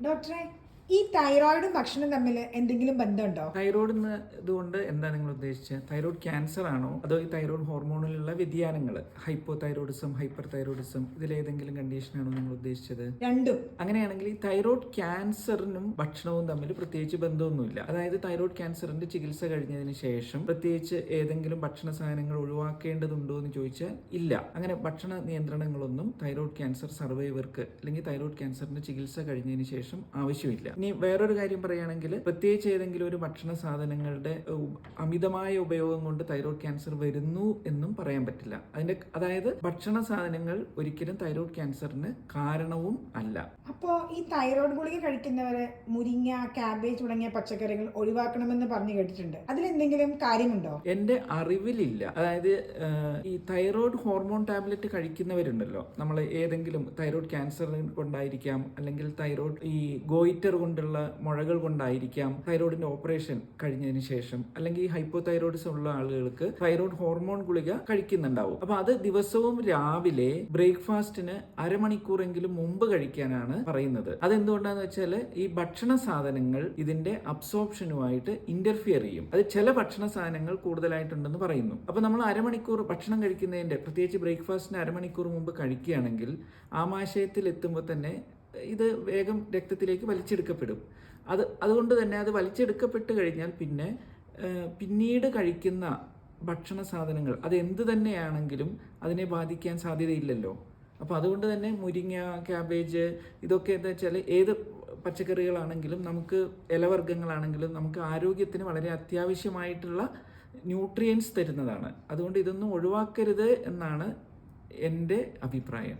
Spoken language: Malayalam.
ഡോക്ടറെ, ഈ തൈറോയിഡും ഭക്ഷണം തമ്മിൽ എന്തെങ്കിലും ബന്ധമുണ്ടോ? തൈറോയ്ഡ് ഇതുകൊണ്ട് എന്താ നിങ്ങൾ ഉദ്ദേശിച്ചത്? തൈറോയ്ഡ് ക്യാൻസർ ആണോ അതോ ഈ തൈറോയ്ഡ് ഹോർമോണിലുള്ള വ്യതിയാനങ്ങൾ, ഹൈപ്പോ തൈറോയിഡിസം, ഹൈപ്പർ തൈറോയിഡിസം, ഇതിലേതെങ്കിലും കണ്ടീഷനാണോ നിങ്ങൾ ഉദ്ദേശിച്ചത്? രണ്ടും. അങ്ങനെയാണെങ്കിൽ ഈ തൈറോയ്ഡ് ക്യാൻസറിനും ഭക്ഷണവും തമ്മിൽ പ്രത്യേകിച്ച് ബന്ധമൊന്നുമില്ല. അതായത് തൈറോയ്ഡ് ക്യാൻസറിന്റെ ചികിത്സ കഴിഞ്ഞതിന് ശേഷം പ്രത്യേകിച്ച് ഏതെങ്കിലും ഭക്ഷണ സാധനങ്ങൾ ഒഴിവാക്കേണ്ടതുണ്ടോ എന്ന് ചോദിച്ചാൽ ഇല്ല. അങ്ങനെ ഭക്ഷണ നിയന്ത്രണങ്ങളൊന്നും തൈറോയ്ഡ് ക്യാൻസർ സർവൈവർക്ക് അല്ലെങ്കിൽ തൈറോയ്ഡ് ക്യാൻസറിന്റെ ചികിത്സ കഴിഞ്ഞതിന് ശേഷം ആവശ്യമില്ല. ഇനി വേറൊരു കാര്യം പറയുകയാണെങ്കിൽ പ്രത്യേകിച്ച് ഏതെങ്കിലും ഒരു ഭക്ഷണ സാധനങ്ങളുടെ അമിതമായ ഉപയോഗം കൊണ്ട് തൈറോയ്ഡ് ക്യാൻസർ വരുന്നു എന്നും പറയാൻ പറ്റില്ല. അതായത് ഭക്ഷണ സാധനങ്ങൾ ഒരിക്കലും തൈറോയ്ഡ് ക്യാൻസറിന് കാരണവും അല്ല. അപ്പോ ഈ തൈറോയ്ഡ് ഗുളിക കഴിക്കുന്നവരെ മുരിങ്ങ, കാബേജ് തുടങ്ങിയ പച്ചക്കറികൾ ഒഴിവാക്കണമെന്ന് പറഞ്ഞു കേട്ടിട്ടുണ്ട്. അതിലെന്തെങ്കിലും കാര്യമുണ്ടോ? എന്റെ അറിവിലില്ല. അതായത് ഈ തൈറോയ്ഡ് ഹോർമോൺ ടാബ്ലറ്റ് കഴിക്കുന്നവരുണ്ടല്ലോ, നമ്മൾ ഏതെങ്കിലും തൈറോയ്ഡ് ക്യാൻസർ കൊണ്ടായിരിക്കാം, അല്ലെങ്കിൽ തൈറോയ്ഡ് ഈ ഗോയിറ്റർ കൊണ്ടുള്ള മുഴകൾ കൊണ്ടായിരിക്കാം, തൈറോയിഡിന്റെ ഓപ്പറേഷൻ കഴിഞ്ഞതിന് ശേഷം, അല്ലെങ്കിൽ ഹൈപ്പോ തൈറോയിഡിസം ഉള്ള ആളുകൾക്ക് തൈറോയ്ഡ് ഹോർമോൺ ഗുളിക കഴിക്കുന്നുണ്ടാവും. അപ്പൊ അത് ദിവസവും രാവിലെ ബ്രേക്ക്ഫാസ്റ്റിന് അരമണിക്കൂറെങ്കിലും മുമ്പ് കഴിക്കാനാണ് പറയുന്നത്. അതെന്തുകൊണ്ടാന്ന് വെച്ചാൽ ഈ ഭക്ഷണ സാധനങ്ങൾ ഇതിന്റെ അബ്സോർപ്ഷനുമായിട്ട് ഇന്റർഫിയർ ചെയ്യും. അത് ചില ഭക്ഷണ സാധനങ്ങൾ കൂടുതലായിട്ടുണ്ടെന്ന് പറയുന്നു. അപ്പൊ നമ്മൾ അരമണിക്കൂർ ഭക്ഷണം കഴിക്കുന്നതിന്റെ, പ്രത്യേകിച്ച് ബ്രേക്ക്ഫാസ്റ്റിന് അരമണിക്കൂർ മുമ്പ് കഴിക്കുകയാണെങ്കിൽ ആമാശയത്തിൽ എത്തുമ്പോൾ തന്നെ ഇത് വേഗം രക്തത്തിലേക്ക് വലിച്ചെടുക്കപ്പെടും. അതുകൊണ്ട് തന്നെ അത് വലിച്ചെടുക്കപ്പെട്ട് കഴിഞ്ഞാൽ പിന്നീട് കഴിക്കുന്ന ഭക്ഷണ സാധനങ്ങൾ അത് എന്ത് തന്നെയാണെങ്കിലും അതിനെ ബാധിക്കാൻ സാധ്യതയില്ലല്ലോ. അപ്പോൾ അതുകൊണ്ട് തന്നെ മുരിങ്ങ, ക്യാബേജ്, ഇതൊക്കെ എന്താ വെച്ചാൽ ഏത് പച്ചക്കറികളാണെങ്കിലും നമുക്ക്, ഇലവർഗ്ഗങ്ങളാണെങ്കിലും നമുക്ക് ആരോഗ്യത്തിന് വളരെ അത്യാവശ്യമായിട്ടുള്ള ന്യൂട്രിയൻസ് തരുന്നതാണ്. അതുകൊണ്ട് ഇതൊന്നും ഒഴിവാക്കരുത് എന്നാണ് എൻ്റെ അഭിപ്രായം.